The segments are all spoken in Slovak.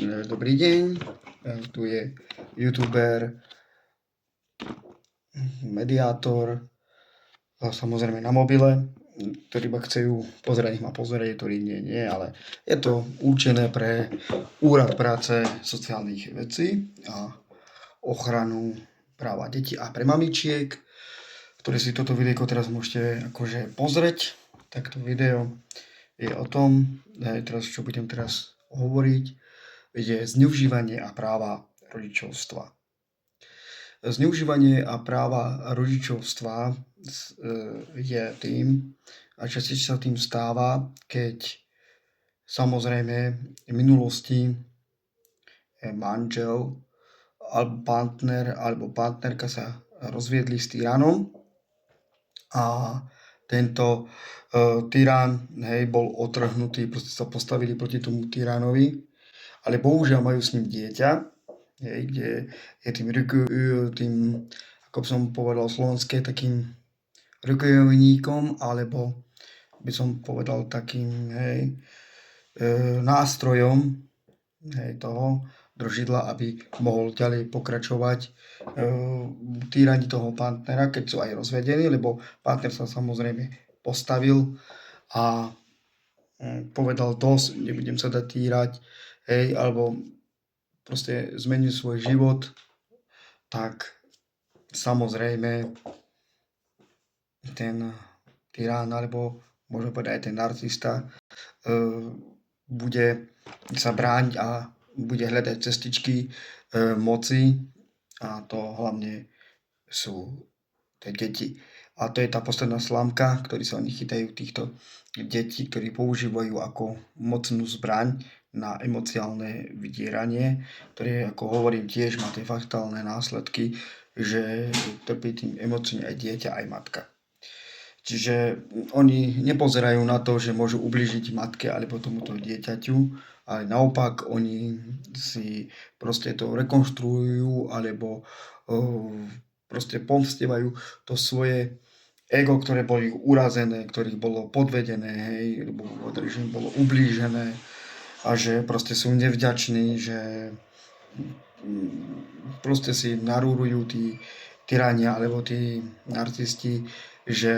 Dobrý deň, tu je youtuber, mediátor, samozrejme na mobile, ktorý ma chcejú pozerať, nech ma pozrie, ktorý nie, ale je to určené pre Úrad práce sociálnych vecí a ochranu práva detí a pre mamičiek, ktoré si toto videjko teraz môžete akože pozrieť. Takto video je o tom, teraz čo budem teraz hovoriť, je zneužívanie a práva rodičovstva. Zneužívanie a práva rodičovstva je tým, a častejšie sa tým stáva, keď samozrejme v minulosti manžel alebo partner alebo partnerka sa rozviedli s tyranom a tento tyran bol otrhnutý, proste sa postavili proti tomu tyranovi, ale bohužiaľ majú s ním dieťa, kde je tým, ako by som povedal slovenské, takým rukojemníkom, alebo by som povedal takým nástrojom toho držidla, aby mohol ďalej pokračovať týraní toho partnera, keď sú aj rozvedení, lebo partner sa samozrejme postavil a povedal dosť, nebudem sa dať týrať, alebo proste zmenil svoj život, tak samozrejme ten tyrán, alebo môžeme povedať aj ten narcista, bude sa brániť a bude hľadať cestičky moci, a to hlavne sú tie deti. A to je tá posledná slamka, ktorí sa oni chytajú týchto detí, ktorí používajú ako mocnú zbraň na emociálne vydieranie, ktoré, ako hovorím, tiež má tie fatálne následky, že trpí tým emóciami aj dieťa, aj matka. Čiže oni nepozerajú na to, že môžu ublížiť matke alebo tomuto dieťaťu, ale naopak oni si proste to rekonštruujú alebo proste pomstievajú to svoje ego, ktoré boli urazené, ktorých bolo podvedené, lebo že im bolo ublížené a že proste sú nevďační, že proste si narúrujú tí tyrania alebo tí narcisti, že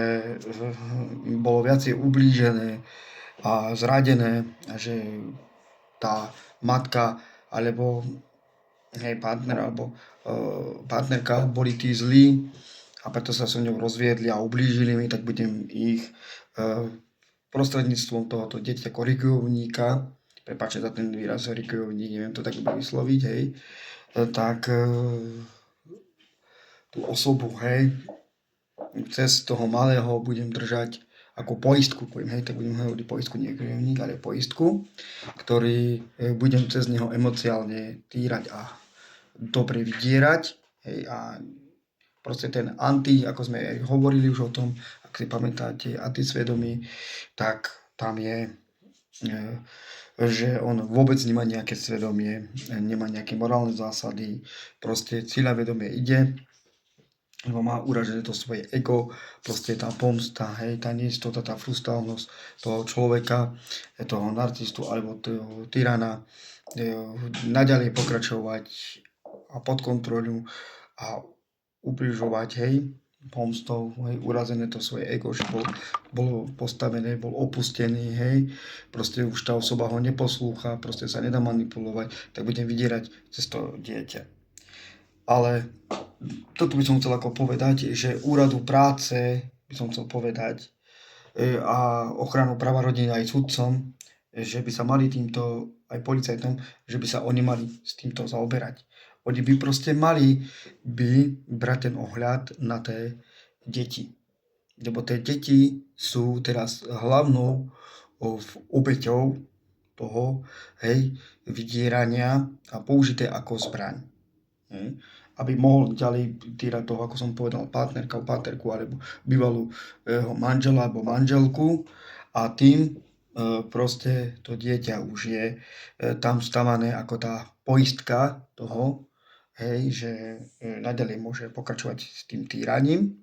im bolo viacej ublížené a zradené a že tá matka alebo partner alebo partnerka boli tí zlí a preto sa so ňou rozviedli a ublížili mi, tak budem ich prostredníctvom tohoto dieťa ako rikujovníka, prepáčte za ten výraz rikujovník, neviem to tak vysloviť, tak tú osobu, cez toho malého budem držať ako poistku, tak budem hovoriť poistku, nie rikujovník, ale poistku, ktorý budem cez neho emociálne týrať a dobre vydierať, a proste ten ako sme aj hovorili už o tom, ak si pamätáte, antisvedomí, tak tam je, že on vôbec nemá nejaké svedomie, nemá nejaké morálne zásady, proste cieľavedomie ide, lebo má uražené to svoje ego, proste tá pomsta, tá neistota, tá frustrálnosť toho človeka, toho narcistu alebo toho tyrana, naďalej pokračovať a pod kontrolu a ubližovať, pomstou, urazené to svoje ego, že bolo postavené, bol opustený, proste už tá osoba ho neposlúcha, proste sa nedá manipulovať, tak budem vydierať cez to dieťa. Ale toto by som chcel ako povedať, že úradu práce by som chcel povedať a ochranu práva rodiny aj sudcom, že by sa mali týmto, aj policajtom, že by sa oni mali s týmto zaoberať. Oni by proste mali brať ten ohľad na tie deti. Lebo tie deti sú teraz hlavnou obeťou toho, vydierania a použité ako zbraň. Aby mohol ďalej týrať toho, ako som povedal, partnerku alebo bývalú manžela alebo manželku, a tým proste to dieťa už je tam stavané ako tá poistka toho, že naďalej môže pokračovať s tým týraním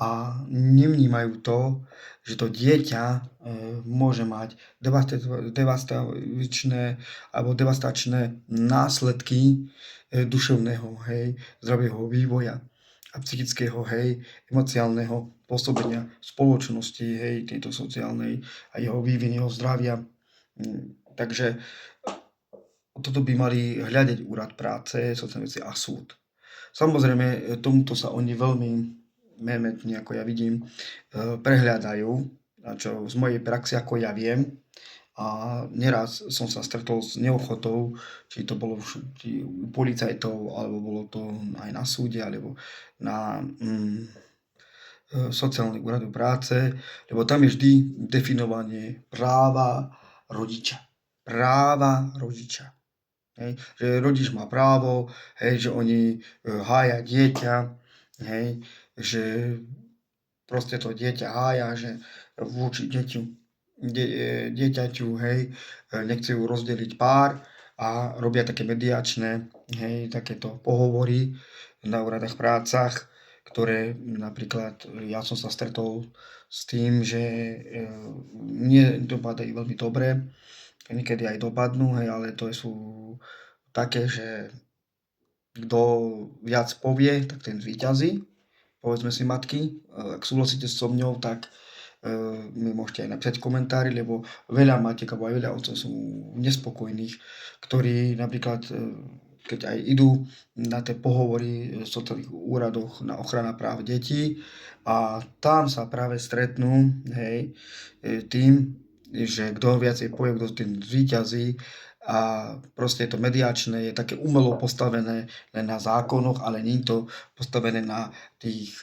a nevnímajú to, že to dieťa môže mať devastačné následky duševného, hej, zdravého vývoja a psychického, hej, emociálneho pôsobenia spoločnosti, hej, tejto sociálnej a jeho vývin, jeho zdravia. Takže toto by mali hľadať úrad práce, sociálne veci a súd. Samozrejme, tomuto sa oni veľmi vehementne, ako ja vidím, prehľadajú, a čo z mojej praxe, ako ja viem. A neraz som sa stretol s neochotou, či to bolo či u policajtov, alebo bolo to aj na súde, alebo na sociálnych úradu práce, lebo tam je vždy definovanie práva rodiča. Práva rodiča. Hej, že rodič má právo, hej, že oni hája dieťa, hej, že proste to dieťa hája, že voči dieťaťu, hej, nechcú rozdeliť pár a robia také mediačné, hej, takéto pohovory na úradách prácach, ktoré napríklad ja som sa stretol s tým, že nedopadajú veľmi dobre, niekedy aj dopadnú, hej, ale to sú také, že kto viac povie, tak ten zvíťazí. Povedzme si, matky, ak súhlasíte so mňou, tak mi môžete aj napísať komentári, lebo veľa matiek alebo aj veľa otcov sú nespokojných, ktorí napríklad, keď aj idú na tie pohovory v sociálnych úradoch na ochrana práv detí a tam sa práve stretnú, hej, tým, že kto viacej povie, kto tým zvíťazí a proste je to mediačné, je také umelo postavené len na zákonoch, ale nie je to postavené na tých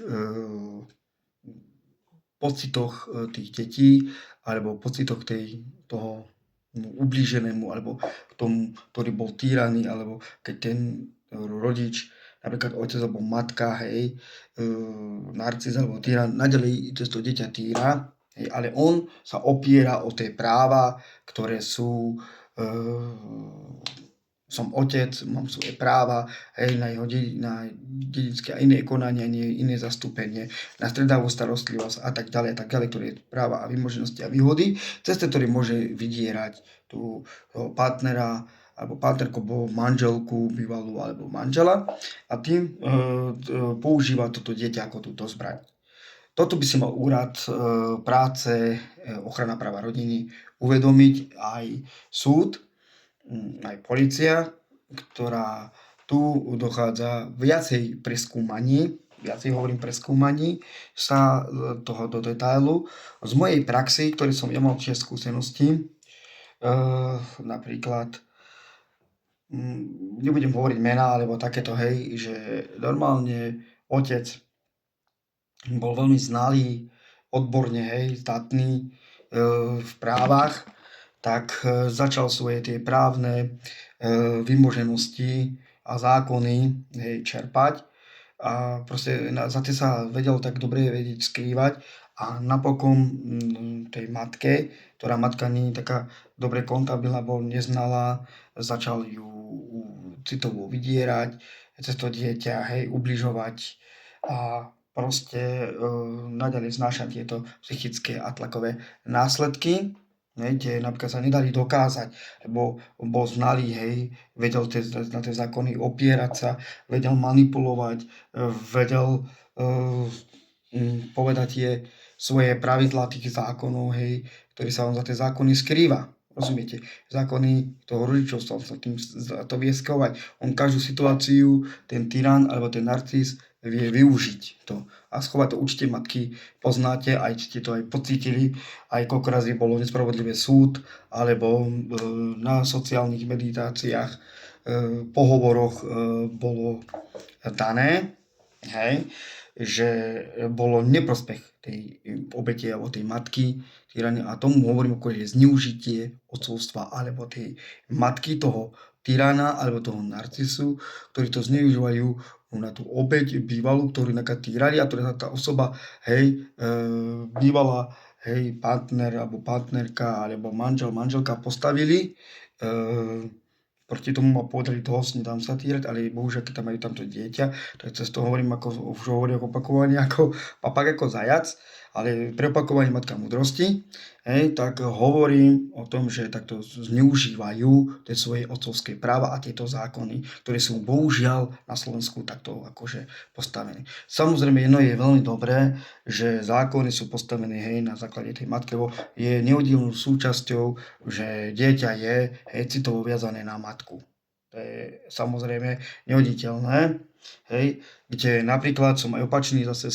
pocitoch tých detí alebo pocitoch toho ublíženému alebo tomu, ktorý bol týraný, alebo keď ten rodič, napríklad otec alebo matka, hej, narcis alebo týran, naďalej to dieťa týra, hej, ale on sa opiera o tie práva, ktoré sú som otec, mám svoje práva, hej, na dedičské a iné konania, iné zastúpenie, na stredavú starostlivosť a tak ďalej, ktoré práva a vymoženosti a výhody, cez ktoré môže vydierať tú partnera alebo partnerku, manželku, bývalú alebo manžela a tým používa toto dieťa ako túto zbraň. Toto by si mal úrad práce, ochrana práva rodiny uvedomiť aj súd, aj polícia, ktorá tu dochádza viacej preskúmaní sa toho do detailu. Z mojej praxi, ktorý som ja mal tiež skúsenosti, napríklad nebudem hovoriť mená, alebo takéto, hej, že normálne otec bol veľmi znalý, odborne, hej, zdatný v právach, tak začal svoje tie právne vymoženosti a zákony, hej, čerpať a proste za tie sa vedel tak dobre vedieť skrývať a napokon tej matke, ktorá matka nie je taká dobre kontabilná, bol neznala, začal ju citovo vydierať, cez to dieťa, hej, ubližovať a proste naďalej znášať tieto psychické a tlakové následky, kde napríklad sa nedali dokázať, lebo bol znalý, hej, vedel na tie zákony opierať sa, vedel manipulovať, vedel povedať tie svoje pravidlá tých zákonov, hej, ktorý sa vám za tie zákony skrýva. Rozumiete? Zákony toho rodičovstva sa tým to vie skovať. On každú situáciu, ten tyran alebo ten narcis vie využiť to a schovať to. Určite matky poznáte, aj ste to aj pocítili, aj koľko razy bolo nespravodlivé súd, alebo na sociálnych meditáciách, pohovoroch bolo dané, hej, že bolo neprospech tej obete alebo tej matky tyrania a tomu hovorím ako je zneužitie otcovstva alebo tej matky toho tyrana alebo toho narcisu, ktorí to zneužívajú na tú obeť bývalú, ktorú týrali a ktorá tá osoba, hej, bývalá, hej, partner alebo partnerka alebo manželka postavili proti tomu ma povedali dosť, nedám sa týrať, ale bohužiaľ, keď tam majú tamto dieťa, tak cez to hovorím, ako už hovorím opakovane, ako papak ako zajac, ale pre opakovanie matka múdrosti, tak hovorím o tom, že takto zneužívajú tie svoje otcovské práva a tieto zákony, ktoré sú bohužiaľ na Slovensku takto akože postavené. Samozrejme, jedno je veľmi dobré, že zákony sú postavené na základe tej matky, lebo je neoddielnou súčasťou, že dieťa je citovo viazané na matku. To je samozrejme neoditeľné. Kde napríklad som aj opačný zase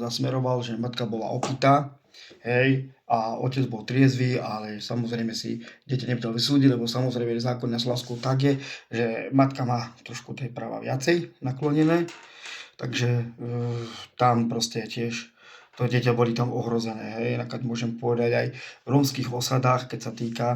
zasmeroval, že matka bola opitá, a otec bol triezvy, ale samozrejme si dieťa nevedel vysúdiť, lebo samozrejme zákon na Slovensku tak je, že matka má trošku tie práva viacej naklonené, takže tam proste tiež to dieťa boli tam ohrozené. Napríklad môžem povedať aj v rómskych osadách, keď sa týka,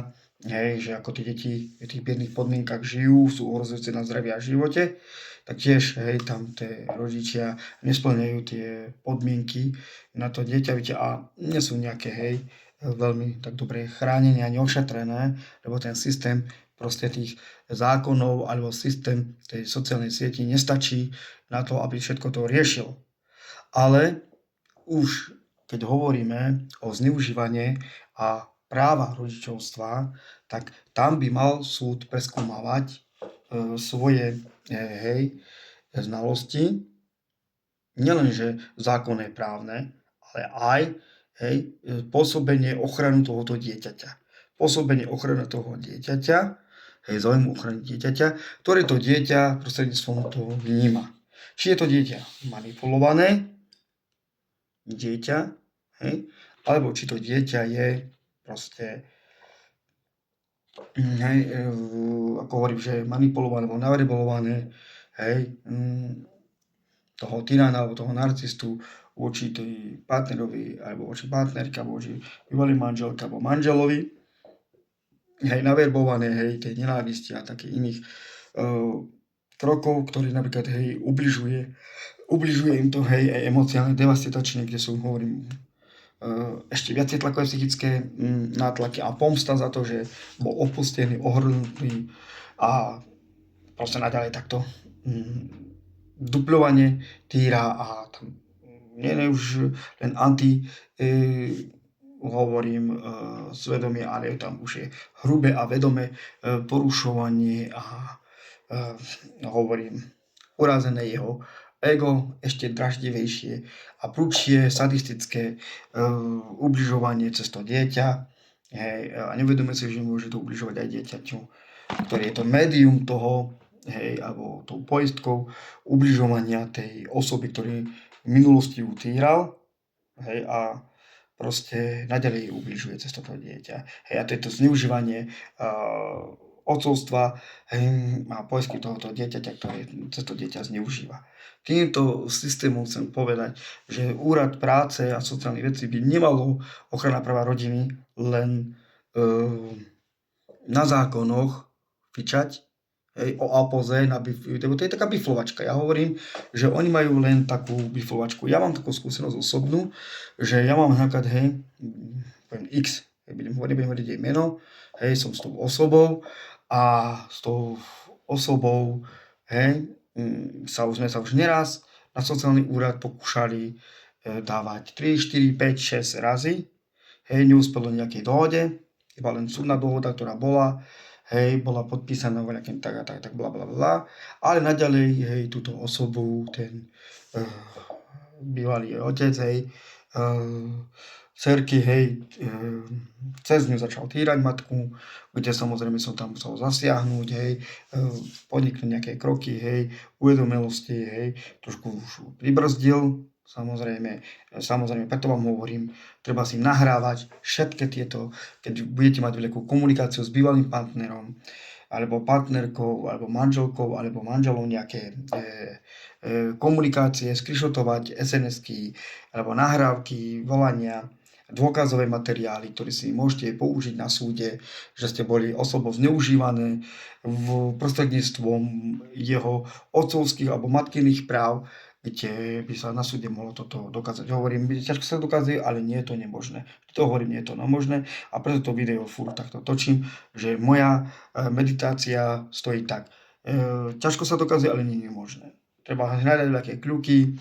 že ako tie deti v tých biedných podmienkach žijú, sú ohrozujúce na zdravie a živote, tak tiež tam tie rodičia nesplňajú tie podmienky na to dieťa, a nie sú nejaké veľmi tak dobre chránené a neošetrené, lebo ten systém proste tých zákonov alebo systém tej sociálnej sieti nestačí na to, aby všetko to riešil. Ale už keď hovoríme o zneužívaní a práva rodičovstva, tak tam by mal súd preskúmavať svoje znalosti, nielenže zákonné právne, ale aj pôsobenie ochranu tohoto dieťaťa. Pôsobenie ochrany toho dieťaťa, záujmu ochrany dieťaťa, ktoré to dieťa prostredníctvom toho vníma. Či je to dieťa manipulované, alebo či to dieťa je proste ako hovorím, že manipulované alebo navribulované toho tyrana alebo toho narcistu voči tej partnerovi alebo voči partnerke alebo voči bývalej manželke alebo manželovi, naverbované tej nenávisti a takých iných krokov, ktorý napríklad ubližuje im to aj emocionálne devastačne, kde sú, hovorím, ešte viacej tlakové psychické nátlaky a pomsta za to, že bol opustený, ohrnutý a proste naďalej takto dupľovanie týra a tam nie už len svedomie, ale tam už je hrubé a vedomé porušovanie a urazené jeho ego, ešte draždivejšie a prudšie, sadistické ubližovanie cez to dieťa. A nevedomuje si, že môže to ubližovať aj dieťaťu, ktoré je to médium toho, alebo tou poistkou ubližovania tej osoby, ktorý v minulosti ju týral, a proste naďalej ubližuje cez toto dieťa. A to je to zneužívanie otcovstva a poistky tohoto dieťaťa, ktoré cez to dieťa zneužíva. Týmto systémom chcem povedať, že Úrad práce a sociálnych vecí by nemalo ochrana práva rodiny len na zákonoch fičať o apoze, lebo to je taká biflovačka. Ja hovorím, že oni majú len takú biflovačku. Ja mám takú skúsenosť osobnú, že ja mám napríklad, poviem X, nebudem hovoriť jej meno, som s tou osobou a s tou osobou, sme sa už neraz na sociálny úrad pokúšali dávať 3, 4, 5, 6 razy. Neúspelo nejakej dohode, iba len súdna dohoda, ktorá bola podpísaná v nejakým tak blablabla. Ale naďalej, túto osobu, ten bývalý otec, dcerky, cez ňu začal týrať matku, kde samozrejme som tam musel zasiahnuť, podniknúť nejaké kroky, uvedomelosti, trošku už pribrzdil, samozrejme, preto vám hovorím, treba si nahrávať všetky tieto, keď budete mať veľkú komunikáciu s bývalým partnerom, alebo partnerkou, alebo manželkou, alebo manželom nejaké komunikácie, skrišotovať SNS-ky, alebo nahrávky, volania, dôkazové materiály, ktoré si môžete použiť na súde, že ste boli osobou zneužívané v prostredníctvom jeho otcovských alebo matkinných práv kde by sa na súde mohlo toto dokázať. Hovorím, ťažko sa dokazuje, ale nie je to nemožné. To hovorím, nie je to nemožné a preto to video furt takto točím, že moja meditácia stojí tak. Ťažko sa dokazuje, ale nie je nemožné. Treba hľadať také kľuky,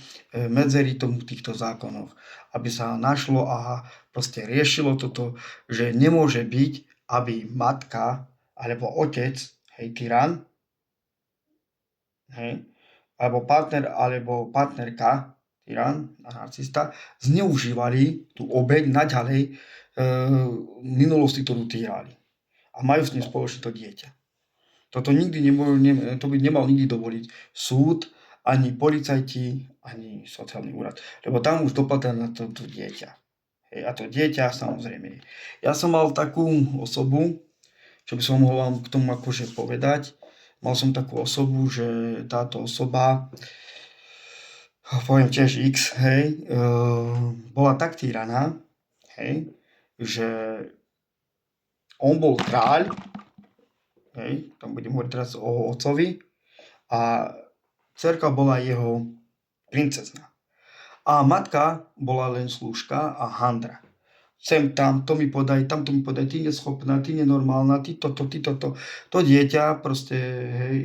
medzery tomu v týchto zákonoch, aby sa našlo a proste riešilo toto, že nemôže byť, aby matka alebo otec, hej, tyran, hej, alebo partner alebo partnerka, tyran a narcista, zneužívali tú obeť naďalej minulosti, ktorú týrali. A majú s ním spoločne to dieťa. Toto nikdy to by nemal nikdy dovoliť súd, ani policajti, ani sociálny úrad. Lebo tam už dopadá na to dieťa. Hej, a to dieťa samozrejme. Ja som mal takú osobu, čo by som mohol vám k tomu akože povedať. Mal som takú osobu, že táto osoba, poviem tiež X, hej, bola tak týraná, hej, že on bol kráľ, hej, tam budem hovoriť teraz o otcovi, a dcerka bola jeho princezna. A matka bola len slúžka a handra. Sem tam, to mi podaj, tamto mi podaj, ty neschopná, ty nenormálna, ty toto. To dieťa proste, hej,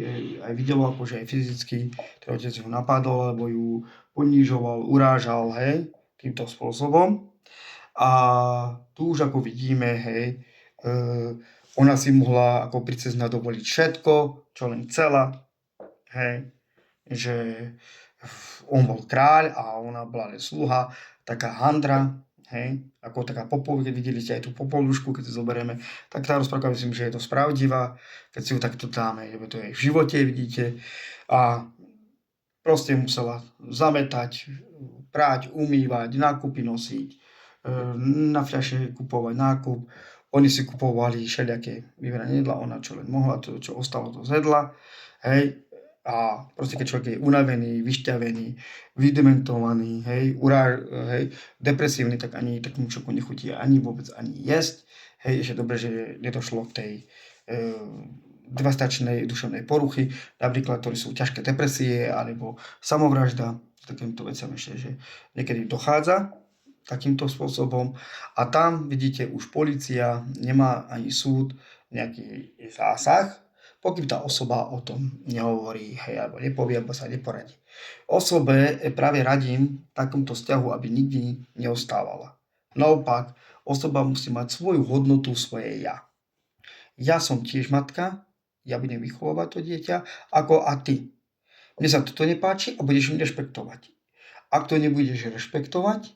aj videlo, akože aj fyzicky, ten otec ju napadol, alebo ju ponižoval, urážal, hej, týmto spôsobom. A tu už ako vidíme, hej, ona si mohla ako princezna dovoliť všetko, čo len chcela, hej, že on bol kráľ a ona bola len sluha, taká handra, hej, ako taká keď videli ste aj tú popolušku, keď si zoberieme, tak tá rozprávka myslím, že je to pravdivá, keď si ju takto dáme, lebo to je v živote, vidíte, a proste musela zametať, práť, umývať, nákupy nosiť, na fľaše kupovať nákup, oni si kupovali všelijaké vybrané jedla, ona čo len mohla, to čo ostalo to zjedla, hej, a proste keď človek je unavený, vyšťavený, vydementovaný, hej, depresívny, tak ani takému človeku nechutí ani vôbec ani jesť. Hej, že dobre, že nedošlo k tej devastačnej duševnej poruchy, napríklad, ktoré sú ťažké depresie, alebo samovražda, takýmto veciam ešte, že niekedy dochádza takýmto spôsobom. A tam, vidíte, už polícia nemá ani súd nejaký zásah, pokým tá osoba o tom nehovorí, hej, alebo nepovie, alebo sa neporadí. Osobe práve radím v takomto vzťahu, aby nikdy neostávala. Naopak, osoba musí mať svoju hodnotu, svoje ja. Ja som tiež matka, ja budem vychovávať to dieťa, ako a ty. Mne sa toto nepáči a budeš mi rešpektovať. Ak to nebudeš rešpektovať,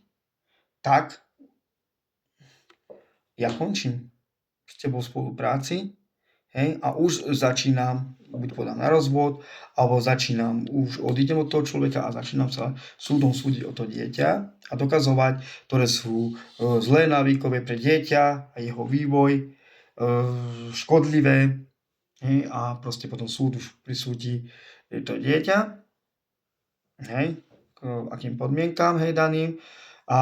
tak ja končím s tebou v spolupráci. Hej, a už začínam, buď podám na rozvod, alebo už odídem od toho človeka a začínam sa súdom súdiť o to dieťa a dokazovať, ktoré sú zlé návykové pre dieťa a jeho vývoj, škodlivé, hej, a proste potom súd už prisúdi to dieťa, hej, k akým podmienkám, hej, daným, a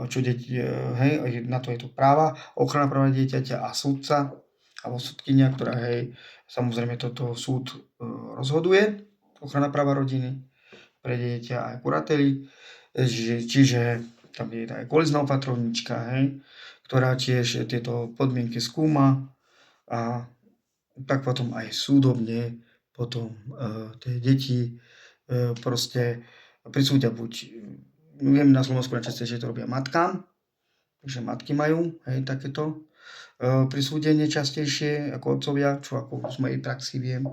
čo deti, hej, na to je tu práva, ochrana práva dieťaťa a súdca, alebo súdkynia, ktorá, hej, samozrejme toto súd rozhoduje, ochrana práva rodiny pre dieťa aj kurateli, čiže tam je aj kolizná opatrovnička, hej, ktorá tiež tieto podmienky skúma a tak potom aj súdobne potom tie deti proste prisúdia buď, viem na Slovensku najčastejšie to robia matkám, že matky majú, hej, takéto prisúdenie častejšie ako otcovia, čo ako z mojej praxi viem.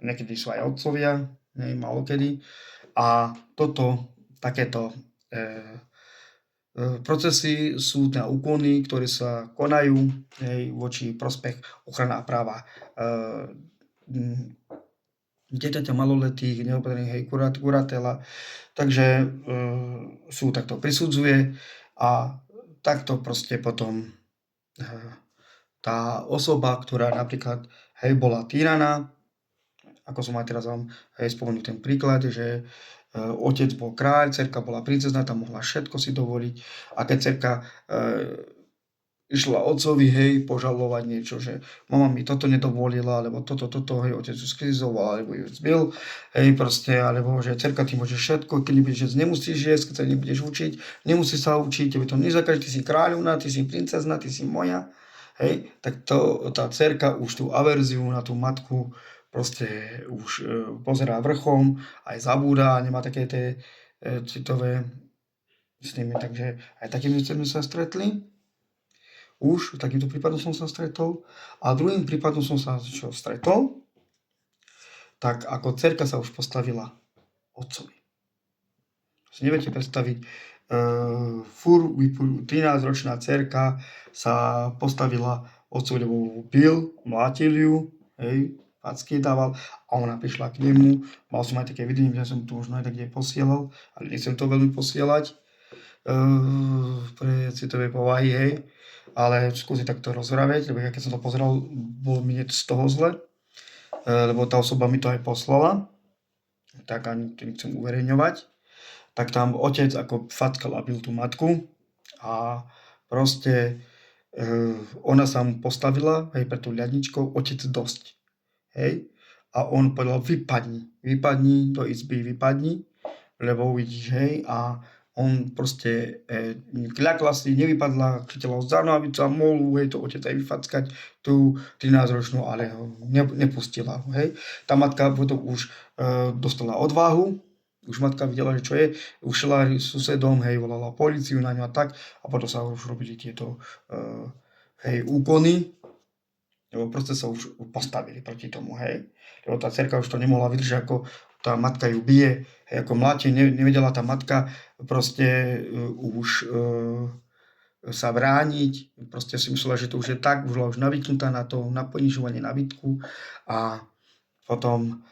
Niekedy sú aj otcovia, malokedy. A takéto procesy, súdne úkony, ktoré sa konajú, hej, voči prospech ochrana práva dieťaťa maloletých, neopatrených, hej, kuratela. Takže súd takto prisudzuje a takto proste potom tá osoba, ktorá napríklad, hej, bola týraná, ako som aj teraz vám, hej, spomenul ten príklad, že otec bol kráľ, dcerka bola princezna, tam mohla všetko si dovoliť, a keď dcerka išla otcovi, hej, požalovať niečo, že mama mi toto nedovolila, alebo toto, hej, otec ju skrizoval, alebo ju zbil, hej, proste, alebo že cerka, ty môžeš všetko, keď nebudeš jesť, nemusíš jesť, keď sa nebudeš učiť, nemusíš sa učiť, tebe to nezakáže, ty si kráľovná, ty si princezna, ty si moja, hej, tak to, tá cerka už tú averziu na tú matku proste už pozerá vrchom, aj zabúda, nemá také tie citové s nimi, takže aj takými sme sa stretli. Už takýmto prípadom som sa stretol. A druhým prípadom som sa stretol, tak ako dcerka sa už postavila otcovi. Si neviete predstaviť, 13-ročná dcerka sa postavila otcovi, lebo bil, mlátil ju, hej, facky dával a ona prišla k nemu. Mal som aj také videnie, že som to možno aj tak posielal, ale nechcem to veľmi posielať pre citové povahy, hej. Ale skúsi takto rozvraveť, lebo ja keď som to pozeral, bolo mi z toho zle, lebo tá osoba mi to aj poslala, tak ani to nechcem uverejňovať. Tak tam otec ako fackal a bil tú matku a proste ona sa mu postavila, hej, pre tú ľadničkou, otec dosť, hej. A on povedal, vypadni do izby, vypadni, lebo uvidíš, hej, a on proste kľakla si, nevypadla, chytila ho za nohavicu a mohol hej, to otec aj vyfackať tú 13-ročnú, ale ho nepustila. Hej. Tá matka potom už dostala odvahu, už matka videla, že čo je, už šla susedom, hej, volala políciu na ňu a tak, a potom sa už robili tieto hej, úkony, lebo proste sa už postavili proti tomu, hej. Lebo tá dcerka už to nemohla vydržať, ako tá matka ju bije, hej, ako mláti, nevedela tá matka proste už sa brániť, proste si myslela, že to už je tak, už bola už navyknutá na to, na ponižovanie, na bitku a potom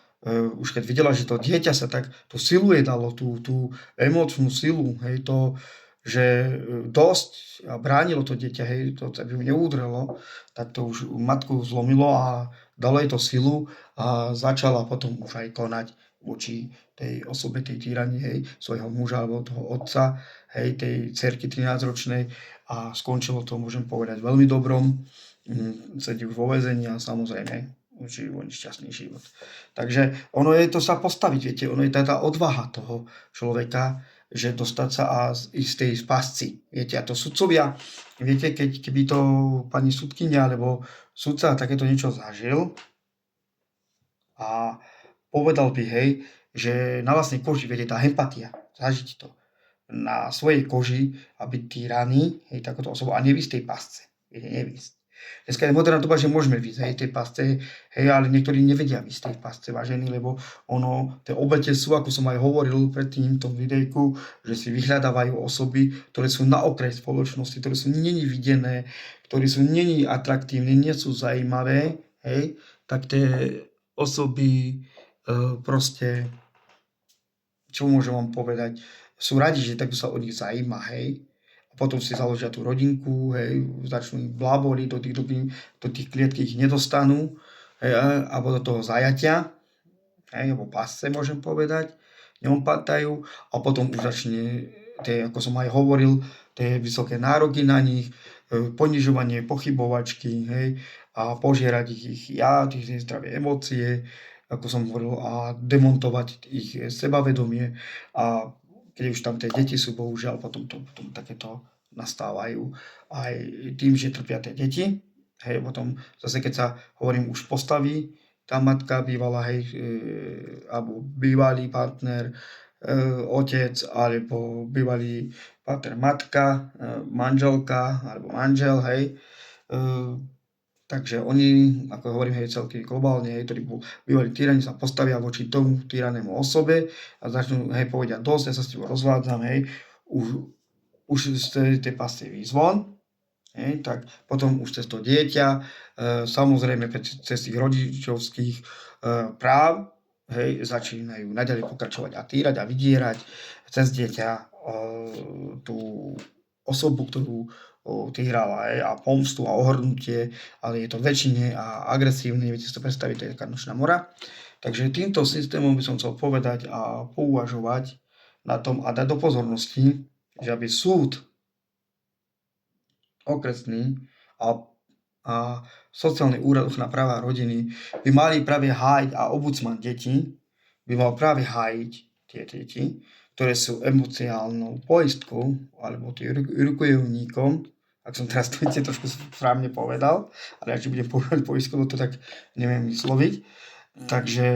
už keď videla, že to dieťa sa tak, tú silu jej dalo, tú emočnú silu, hej, to, že dosť a bránilo to dieťa, hej, to by ju neudrelo, tak to už matku zlomilo a dalo jej to silu a začala potom už aj konať voči tej osobe, tej týrani, hej, svojho muža alebo toho otca, hej, tej cerky 13-ročnej a skončilo to, môžem povedať, veľmi dobrom. Sedí už vo väzení a samozrejme žijú oni šťastný život. Takže ono je to sa postaviť, viete, ono je tá odvaha toho človeka, že dostať sa a ísť z tej pasci. Viete, a to sudcovia, viete, keby to pani sudkynia alebo sudca takéto niečo zažil a povedal by, hej, že na vlastnej koži, viete, tá empatia, zažiť to na svojej koži a byť týraný, hej, takúto osobu a nevysť tej pasce, viete, nevysť. Dneska je moderná doba, že môžeme výsť, hej, tej pasce, hej, ale niektorí nevedia výsť tej pasce, vážení, lebo ono, tie obete sú, ako som aj hovoril predtým v tom videjku, že si vyhľadávajú osoby, ktoré sú na okraj spoločnosti, ktoré sú není videné, ktoré sú není atraktívne, nie sú zaujímavé, hej, tak tie osoby proste, čo môžem vám povedať, sú radi, že takto sa o nich zaujíma, hej. A potom si založia tú rodinku, hej, začnú ich bláboliť, do tých klietky ich nedostanú, hej, alebo do toho zajatia, hej, alebo pasce, môžem povedať, neopatajú a potom už začne, ako som aj hovoril, tie vysoké nároky na nich, ponižovanie, pochybovačky, hej, a požierať ich ja, ich zdravé emócie, ako som hovoril, a demontovať ich sebavedomie a keď už tam tie deti sú, bohužiaľ, potom takéto nastávajú aj tým, že trpia tie deti. Hej, potom zase, keď sa, hovorím, už postaví tá matka bývalá, hej, alebo bývalý partner, otec, alebo bývalý partner matka, manželka, alebo manžel, hej, takže oni, ako hovorím, hej, celky globálne, hej, ktorí bývali týrani, sa postavia voči tomu týranému osobe a začnú, hej, povedať dosť, ja sa s tebou rozvádzam, hej, už z tej pasce výzvon, hej, tak potom už cez to dieťa, samozrejme cez tých rodičovských práv, hej, začínajú naďalej pokračovať a týrať a vydierať cez dieťa tú osobu, ktorú týrala, a pomstu a ohrnutie, ale je to väčšine a agresívne, viete si to predstaviť, to je taká nočná mora. Takže týmto systémom by som chcel povedať a pouvažovať na tom a dať do pozornosti, že aby súd okresný a sociálny úrad ochrana práva rodiny by mali práve hájiť a ombudsman detí by mal práve hájiť tie deti, ktoré sú emocionálnou poistkou alebo tým rukojemníkom, ak som teraz to trošku správne povedal, ale ak budem povedať poistkou, to tak neviem vysloviť. Takže,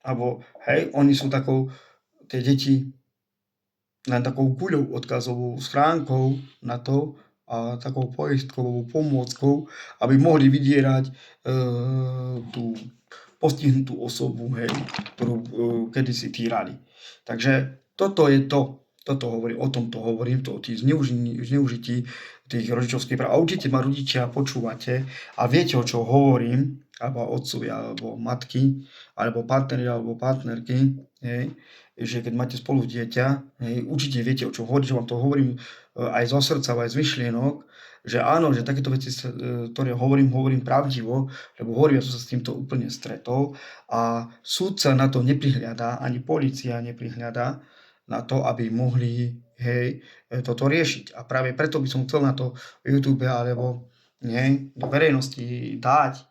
alebo hej, oni sú tie deti len takou guľou, odkazovou schránkou na to, a takou poistkovou pomôckou, aby mohli vydierať tú postihnutú osobu, hej, ktorú kedysi týrali. Takže toto je to. O tomto hovorím, o tých zneužití tých rodičovských práv. A určite ma rodičia počúvate a viete, o čo hovorím, alebo otcovia, alebo matky, alebo partneri, alebo partnerky, hej, že keď máte spolu dieťa, hej, určite viete, o čom hovorím, že vám to hovorím aj zo srdca, aj z myšlienok, že áno, že takéto veci, ktoré hovorím pravdivo, lebo hovorím, ja som sa s týmto úplne stretol a súdca na to neprihľadá, ani polícia neprihľadá na to, aby mohli, hej, toto riešiť. A práve preto by som chcel na to YouTube alebo nie, do verejnosti dať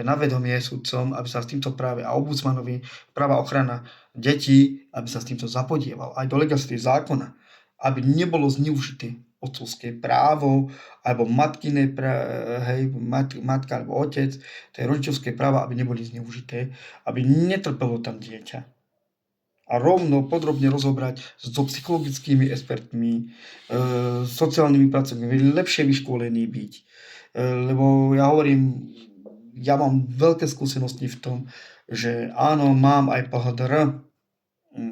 na vedomie sudcom, aby sa s týmto práve a ombudsmanovi práva ochrana detí, aby sa s týmto zapodieval aj do legislatív zákona, aby nebolo zneužité otcovské právo alebo matkiné matka alebo otec, to je rodičovské práva, aby neboli zneužité, aby netrpelo tam dieťa. A rovno podrobne rozobrať so psychologickými expertmi, sociálnymi pracovníkmi, lepšie vyškolení byť. Lebo ja hovorím, ja mám veľké skúsenosti v tom, že áno, mám aj PHDR,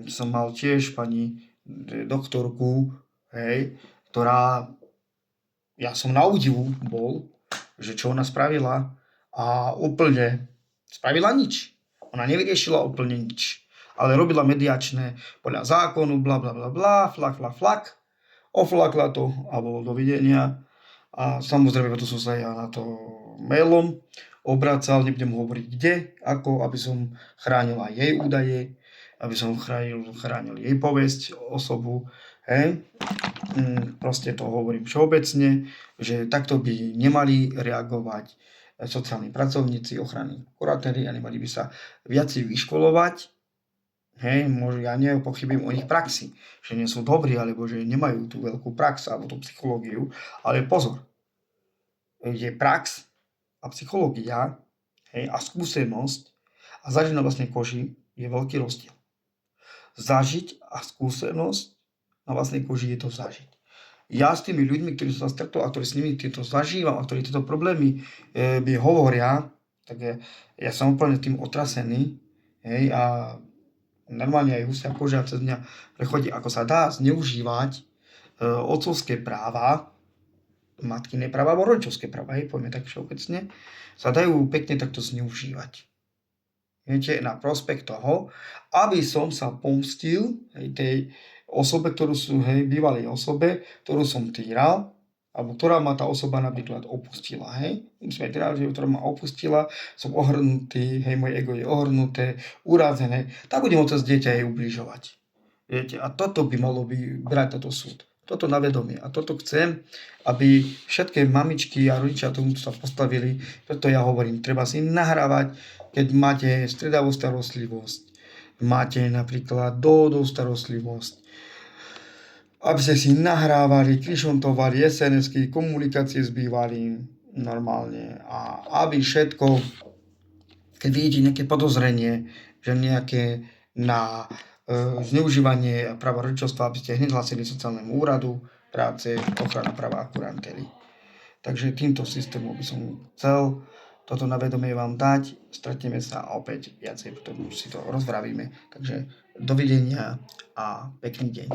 som mal tiež pani doktorku, hej, ktorá, ja som na údivu bol, že čo ona spravila a úplne spravila nič. Ona nevyriešila úplne nič, ale robila mediačné podľa zákonu, bla bla bla bla, flak, oflakla to a bolo dovidenia. A samozrejme, to som sa ja na to mailom obracal, nebudem hovoriť kde, ako, aby som chránil aj jej údaje, aby som chránil jej povesť, osobu, hej. Proste to hovorím všeobecne, že takto by nemali reagovať sociálni pracovníci, ochrany kuratéri a nemali by sa viacej vyškolovať. Hej, možno ja nepochybujem o ich praxi, že nie sú dobrí, alebo že nemajú tú veľkú prax alebo tú psychológiu, ale pozor, je prax a psychológia, hej, a skúsenosť a zažiť na vlastnej koži je veľký rozdiel. Zažiť a skúsenosť na vlastnej koži je to zažiť. Ja s tými ľuďmi, ktorí som sa stretol a ktorí s nimi tieto zažívam a ktorí tieto problémy mi hovoria, tak ja som úplne tým otrasený, hej, a normálne aj husia koža cez mňa prechodí, ako sa dá zneužívať otcovské práva, matkyné práva alebo rodičovské práva, hej, poďme tak všeobecne, sa dajú pekne takto zneužívať. Viete, na prospekt toho, aby som sa pomstil, hej, tej osobe, bývalej osobe, ktorú som týral, alebo ktorá ma tá osoba napríklad opustila, hej. Sme týrali, ktorá ma opustila, som ohrnutý, hej, moje ego je ohrnuté, urazené, tak budem cez dieťa jej ubližovať. Viete, a toto by malo brať toto súd. Toto na vedomie. A toto chcem, aby všetky mamičky a rodičia tomu sa postavili. Preto ja hovorím, treba si nahrávať, keď máte stredavú starostlivosť, máte napríklad dohodovú starostlivosť, aby ste si nahrávali, krišontovali SNS-ky, komunikácie s bývalým normálne a aby všetko, keď vidíte nejaké podozrenie, že nejaké na zneužívanie práva rodičovstva, aby ste hneď hlasili sociálnemu úradu práce, ochrana práva a kurantéry. Takže týmto systémom by som chcel toto na vedomie vám dať. Stretneme sa a opäť viacej, potom si to rozvravíme. Takže dovidenia a pekný deň.